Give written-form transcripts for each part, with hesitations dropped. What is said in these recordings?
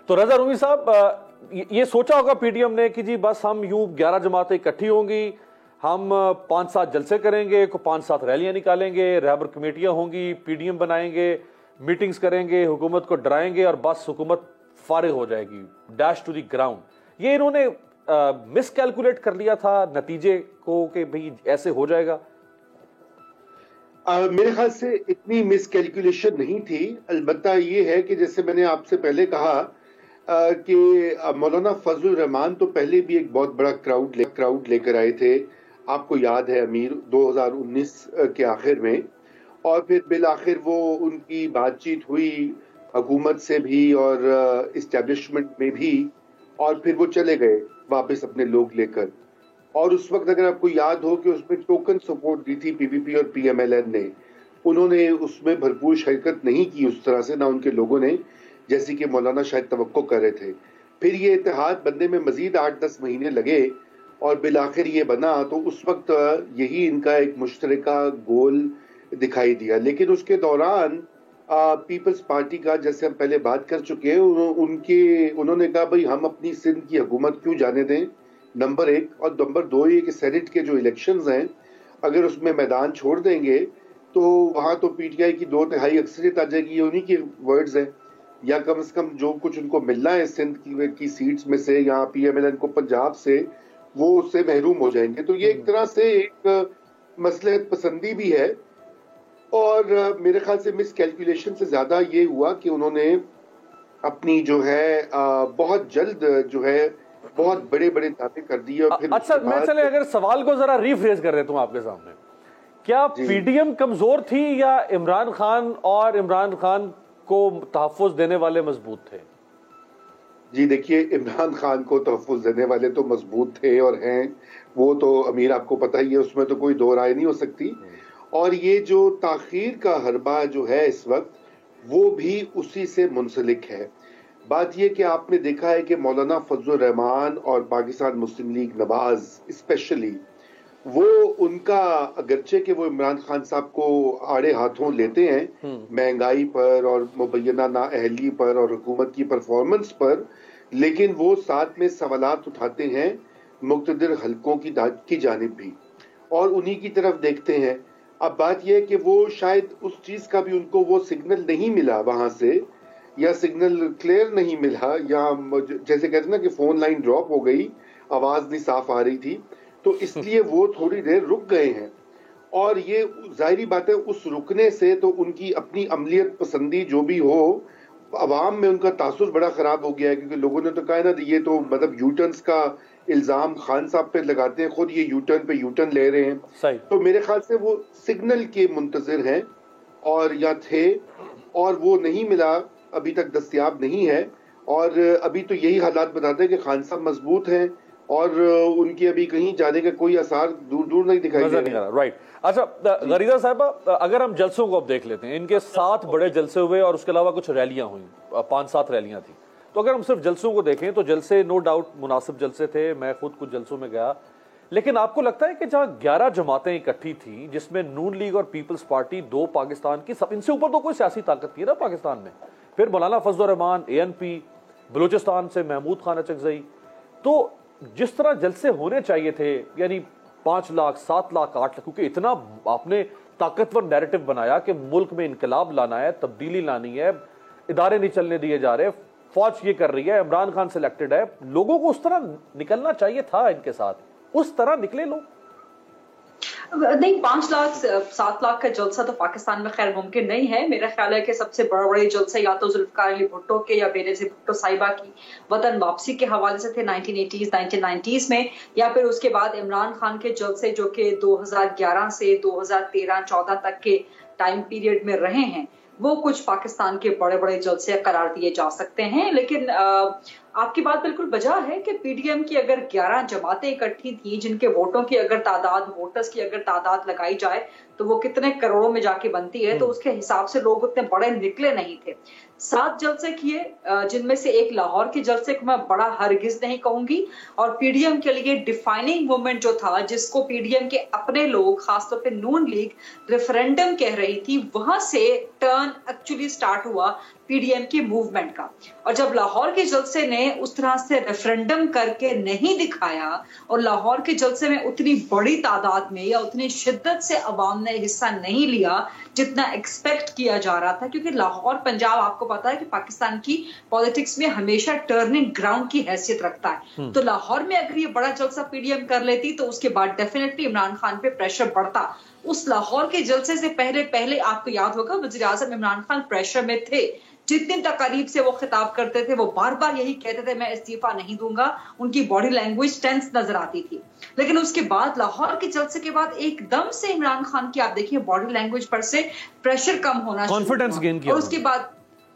तो रजा रूमी साहब, ये सोचा होगा पीडीएम ने कि जी बस हम यूं 11 जमातें इकट्ठी होंगी, हम 5-7 जलसे करेंगे, 5-7 रैलियां निकालेंगे, रहबर कमेटियां होंगी, पीडीएम बनाएंगे, मीटिंग्स करेंगे, हुकूमत को डराएंगे और बस हुकूमत फारिग हो जाएगी, डैश टू द ग्राउंड। ये इन्होंने मिस कैलकुलेट कर लिया था नतीजे को कि भाई ऐसे हो जाएगा। मेरे ख्याल से इतनी मिस कैलकुलेशन नहीं थी। अलबत्ता ये है कि जैसे मैंने आपसे पहले कहा कि मौलाना फजलुर रहमान तो पहले भी एक बहुत बड़ा क्राउड लेकर आए थे, आपको याद है अमीर, 2019 के आखिर में, और फिर बिल आखिर वो उनकी बातचीत हुई हुकूमत से भी और इस्टेब्लिशमेंट में भी, और फिर वो चले गए वापस अपने लोग लेकर। और उस वक्त अगर आपको याद हो कि उसमें टोकन सपोर्ट दी थी पीपीपी और पीएमएलएन ने, उन्होंने उसमें भरपूर शिरकत नहीं की उस तरह से, ना उनके लोगों ने, जैसे कि मौलाना शायद तवक्को कर रहे थे। फिर ये इत्तेहाद बनने में मजीद 8-10 महीने लगे और बिल आखिर ये बना, तो उस वक्त यही इनका एक मुश्तरका गोल दिखाई दिया। लेकिन उसके दौरान पीपल्स पार्टी का, जैसे हम पहले बात कर चुके हैं, उन्होंने कहा भाई हम अपनी सिंध की हुकूमत क्यों जाने दें, नंबर 1, और नंबर 2 ये कि सेनेट के जो इलेक्शंस हैं अगर उसमें मैदान छोड़ देंगे तो वहां तो पीटीआई की 2/3 अक्सरियत आ जाएगी, उन्हीं के वर्ड्स हैं, या कम से कम जो कुछ उनको मिलना है सिंध की सीट्स में से या पीएमएलएन को पंजाब से, वो उससे महरूम हो जाएंगे। तो ये एक तरह से एक मसलहत पसंदी भी है, और मेरे ख्याल से मिस कैलकुलेशन से ज्यादा ये हुआ कि उन्होंने अपनी जो है बहुत जल्द जो है बहुत बड़े बड़े दावे कर दिए। और फिर अच्छा, मैं चले अगर सवाल को जरा रिफ्रेज कर देता हूं आपके सामने, क्या पीडीएम कमजोर थी या इमरान खान और इमरान खान को तहफ्फुज देने वाले मजबूत थे? जी देखिए, इमरान खान को तहफ्फुज देने वाले तो मजबूत थे और हैं, वो तो अमीर आपको पता ही है, उसमें तो कोई दो राय नहीं हो सकती। और ये जो ताखीर का हरबा जो है इस वक्त, वो भी उसी से मुंसलिक है। बात यह कि आपने देखा है कि मौलाना फजलुर रहमान और पाकिस्तान मुस्लिम लीग नवाज स्पेशली, वो उनका, अगरचे कि वो इमरान खान साहब को आड़े हाथों लेते हैं महंगाई पर और मुबैना नाअहली पर और हुकूमत की परफॉर्मेंस पर, लेकिन वो साथ में सवालात उठाते हैं मुक्तदिर हलकों की जानिब भी, और उन्हीं की तरफ देखते हैं। अब बात यह है कि वो शायद उस चीज का भी उनको वो सिग्नल नहीं मिला वहां से, या सिग्नल क्लियर नहीं मिला, या जैसे कहते हैं ना कि फोन लाइन ड्रॉप हो गई, आवाज नहीं साफ आ रही थी, तो इसलिए वो थोड़ी देर रुक गए हैं। और ये जाहिरी बात है, उस रुकने से तो उनकी अपनी अमलियत पसंदी जो भी हो, अवाम में उनका तासुर बड़ा खराब हो गया है, क्योंकि लोगों ने तो कहा ना, ये तो मतलब यूटर्न्स का इल्जाम खान साहब पे लगाते हैं, खुद ये यूटर्न पे यूटर्न ले रहे हैं। सही। तो मेरे ख्याल से वो सिग्नल के मुंतजिर हैं और या थे, और वो नहीं मिला, अभी तक दस्तयाब नहीं है। और अभी तो यही हालात बताते हैं कि खान साहब मजबूत हैं और उनकी अभी कहीं जाने का कोई आसार दूर दूर नहीं दिखाई दे रहा। राइट। अच्छा गरीदा साहब, अगर हम जलसों को अब देख लेते हैं, इनके 7 बड़े जलसे हुए और उसके अलावा कुछ रैलियां हुई, 5-7 रैलियां थी। तो अगर हम सिर्फ जलसों को देखें तो जलसे नो डाउट मुनासिब जलसे थे, मैं खुद कुछ जलसों में गया। लेकिन आपको लगता है कि जहां 11 जमातें इकट्ठी थी, जिसमें नून लीग और पीपल्स पार्टी, 2 पाकिस्तान की, सब इनसे ऊपर तो कोई सियासी ताकत थी ना पाकिस्तान में, फिर मौलाना फजलुर रहमान, एएनपी, बलूचिस्तान से महमूद खान अचकजई, तो जिस तरह जलसे होने चाहिए थे, यानी 5 लाख, 7 लाख, 8 लाख, क्योंकि इतना आपने ताकतवर नैरेटिव बनाया कि मुल्क में इनकलाब लाना है, तब्दीली लानी है, इदारे नहीं चलने दिए जा रहे, फौज ये कर रही है, इमरान खान सिलेक्टेड है, लोगों को उस तरह निकलना चाहिए था इनके साथ, उस तरह निकले लोग नहीं। 5 लाख 7 लाख का जलसा तो पाकिस्तान में खैर मुमकिन नहीं है। मेरा ख्याल है कि सबसे बड़े जलसे या तो जुल्फकार अली भुट्टो के या बेनज़ीर भुट्टो साहिबा की वतन वापसी के हवाले से थे 1980s 1990s में, या फिर उसके बाद इमरान खान के जलसे जो कि 2011 से 2013-14 तक के टाइम पीरियड में रहे हैं, वो कुछ पाकिस्तान के बड़े बड़े जलसे करार दिए जा सकते हैं। लेकिन आपकी बात बिल्कुल बजा है कि पीडीएम की अगर 11 जमातें इकट्ठी थी, जिनके वोटों की अगर तादाद, वोटर्स की अगर तादाद लगाई जाए तो वो कितने करोड़ों में जाके बनती है, तो उसके हिसाब से लोग उतने बड़े निकले नहीं थे। 7 जलसे किए, जिनमें से एक लाहौर के जलसे को मैं बड़ा हरगिज नहीं कहूंगी, और पीडीएम के लिए डिफाइनिंग मूवमेंट जो था, जिसको पीडीएम के अपने लोग, खासतौर पे नून लीग रेफरेंडम कह रही थी, वहां से टर्न एक्चुअली स्टार्ट हुआ पीडीएम की मूवमेंट का। और जब लाहौर के जलसे ने उस तरह से रेफरेंडम करके नहीं दिखाया और लाहौर के जलसे में उतनी बड़ी तादाद में या उतनी शिद्दत से अवाम ने हिस्सा नहीं लिया जितना एक्सपेक्ट किया जा रहा था, क्योंकि लाहौर पंजाब आपको पता है कि पाकिस्तान की पॉलिटिक्स में हमेशा टर्निंग ग्राउंड की हैसियत रखता है। तो लाहौर में अगर ये बड़ा जलसा पीडीएम कर लेती तो उसके बाद डेफिनेटली इमरान खान पे प्रेशर बढ़ता। उस लाहौर के जलसे से पहले आपको याद होगा वज़ीर आज़म इमरान खान प्रेशर में थे। जितने तकरीब से वो खिताब करते थे वो बार बार यही कहते थे मैं इस्तीफा नहीं दूंगा। उनकी बॉडी लैंग्वेज टेंस नजर आती थी। लेकिन उसके बाद लाहौर के जलसे के बाद एकदम से इमरान खान की आप देखिए बॉडी लैंग्वेज पर से प्रेशर कम होना, कॉन्फिडेंस गेन किया, और उसके बाद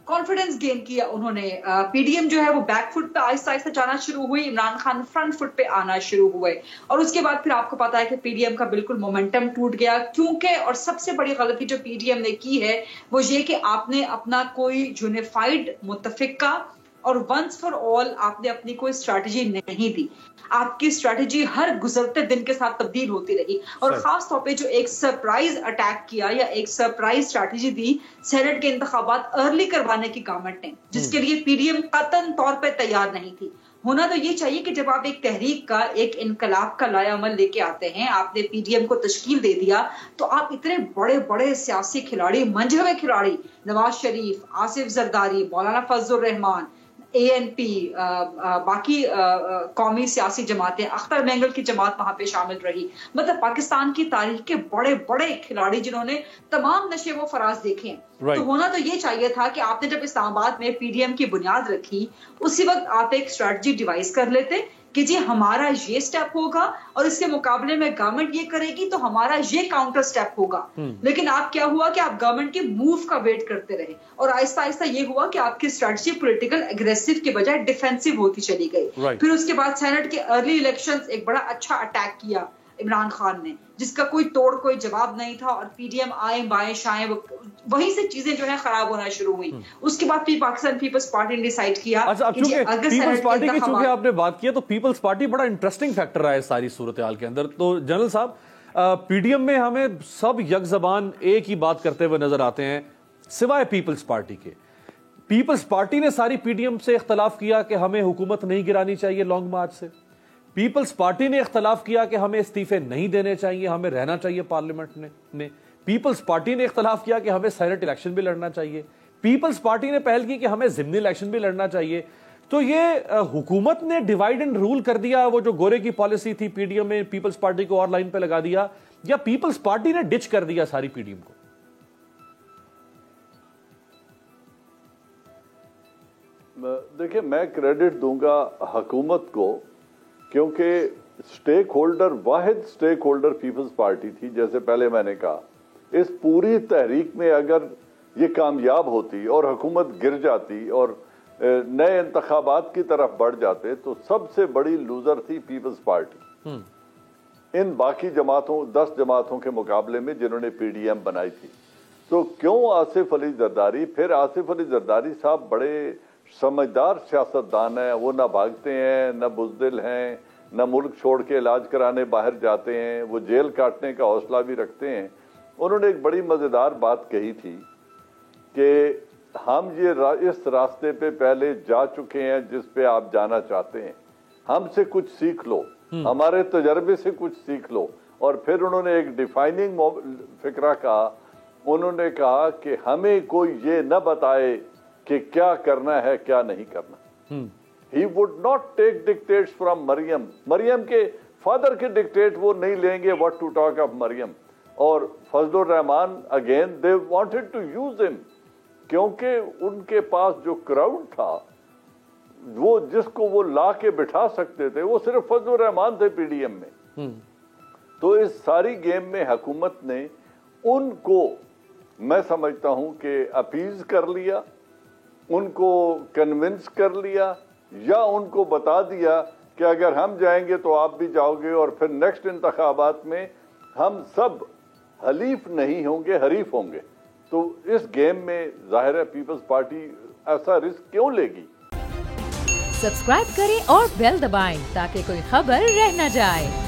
कॉन्फिडेंस गेन किया उन्होंने। पीडीएम जो है वो बैक फुट पे आहिस्ता आहिस्ता जाना शुरू हुई, इमरान खान फ्रंट फुट पे आना शुरू हुए। और उसके बाद फिर आपको पता है कि पीडीएम का बिल्कुल मोमेंटम टूट गया, क्योंकि और सबसे बड़ी गलती जो पीडीएम ने की है वो ये कि आपने अपना कोई यूनिफाइड मुत्तफिका और वंस फॉर ऑल आपने अपनी कोई स्ट्रैटेजी नहीं दी। आपकी स्ट्रैटेजी हर गुजरते दिन के साथ तब्दील होती रही। और खास तौर पे जो एक सरप्राइज अटैक किया या एक सरप्राइज स्ट्रैटेजी दी सेनेट के इंतखाबात अर्ली करवाने की गवर्नमेंट ने, जिसके लिए पीडीएम कतन तौर पे तैयार नहीं थी। होना तो ये चाहिए कि जब आप एक तहरीक का एक इनकलाब का लायामल लेके आते हैं, आपने पीडीएम को तश्कील दे दिया, तो आप इतने बड़े बड़े सियासी खिलाड़ी, मंझे हुए खिलाड़ी, नवाज शरीफ, आसिफ जरदारी, मौलाना फजलुर रहमान, ANP, बाकी कौमी सियासी जमातें, अख्तर मेंगल की जमात वहां पे शामिल रही। मतलब पाकिस्तान की तारीख के बड़े बड़े खिलाड़ी जिन्होंने तमाम नशे व फराज देखे हैं। तो होना तो ये चाहिए था कि आपने जब इस्लामाबाद में पीडीएम की बुनियाद रखी उसी वक्त आप एक स्ट्रेटजी डिवाइस कर लेते कि जी हमारा ये स्टेप होगा और इसके मुकाबले में गवर्नमेंट ये करेगी तो हमारा ये काउंटर स्टेप होगा। लेकिन आप क्या हुआ कि आप गवर्नमेंट के मूव का वेट करते रहे और आहिस्ता आहिस्ता ये हुआ कि आपकी स्ट्रेटजी पॉलिटिकल एग्रेसिव के बजाय डिफेंसिव होती चली गई। फिर उसके बाद सेनेट के अर्ली इलेक्शंस एक बड़ा अच्छा अटैक किया इमरान खान ने, जिसका कोई तोड़ कोई जवाब नहीं था, और पीडीएम आए बाएं शाएं वहीं से चीजें जो है खराब होना शुरू हुई। उसके बाद फिर पाकिस्तान पीपल्स पार्टी ने डिसाइड किया। अच्छा, पीपल्स पार्टी की चूंकि आपने बात किया तो पीपल्स पार्टी बड़ा इंटरेस्टिंग फैक्टर रहा है सारी सूरत हाल के अंदर। तो जनरल साहब, पीडीएम में हमें सब यक जबान एक ही बात करते हुए नजर आते हैं सिवाय पीपल्स पार्टी के। पीपल्स पार्टी ने सारी पीडीएम से इख्तलाफ किया कि हमें हुकूमत नहीं गिरानी चाहिए लॉन्ग मार्च से। पीपल्स पार्टी ने इख्तलाफ किया कि हमें इस्तीफे नहीं देने चाहिए, हमें रहना चाहिए पार्लियामेंट में। पीपल्स पार्टी ने इख्तलाफ किया कि हमें सेनेट इलेक्शन भी लड़ना चाहिए। पीपल्स पार्टी ने पहल की कि हमें ज़िमनी इलेक्शन भी लड़ना चाहिए। तो ये हुकूमत ने डिवाइड एंड रूल कर दिया, वो जो गोरे की पॉलिसी थी पीडीएम में, पीपल्स पार्टी को और लाइन पे लगा दिया, या पीपल्स पार्टी ने डिच कर दिया सारी पीडीएम को? देखिए, मैं क्रेडिट दूंगा हुकूमत को, क्योंकि स्टेक होल्डर, वाहिद स्टेक होल्डर पीपल्स पार्टी थी। जैसे पहले मैंने कहा, इस पूरी तहरीक में अगर ये कामयाब होती और हुकूमत गिर जाती और नए इंतखाबात की तरफ बढ़ जाते तो सबसे बड़ी लूजर थी पीपल्स पार्टी इन बाकी जमातों, 10 जमातों के मुकाबले में जिन्होंने पीडीएम बनाई थी। तो क्यों आसिफ अली जरदारी? फिर आसिफ अली जरदारी साहब बड़े समझदार सियासतदान हैं, वो ना भागते हैं, ना बुज़दिल हैं, ना मुल्क छोड़ के इलाज कराने बाहर जाते हैं, वो जेल काटने का हौसला भी रखते हैं। उन्होंने एक बड़ी मज़ेदार बात कही थी कि हम ये इस रास्ते पे पहले जा चुके हैं जिस पे आप जाना चाहते हैं, हमसे कुछ सीख लो, हमारे तजर्बे से कुछ सीख लो। और फिर उन्होंने एक डिफाइनिंग फिक्रा कहा, उन्होंने कहा कि हमें कोई ये न बताए कि क्या करना है क्या नहीं करना। He would not take dictates from Maryam. Maryam के फादर के डिक्टेट वो नहीं लेंगे, what to talk of Maryam. और Fazlur Rahman again they wanted to use him, क्योंकि उनके पास जो क्राउड था, वो जिसको वो ला के बिठा सकते थे, वो सिर्फ फजलुर रहमान थे पीडीएम में। तो इस सारी गेम में हुकूमत ने उनको, मैं समझता हूं कि अपीज कर लिया, उनको कन्विंस कर लिया, या उनको बता दिया कि अगर हम जाएंगे तो आप भी जाओगे, और फिर नेक्स्ट इंतखाबात में हम सब हलीफ नहीं होंगे, हरीफ होंगे। तो इस गेम में जाहिर है पीपल्स पार्टी ऐसा रिस्क क्यों लेगी। सब्सक्राइब करें और बेल दबाएं ताकि कोई खबर रह न जाए।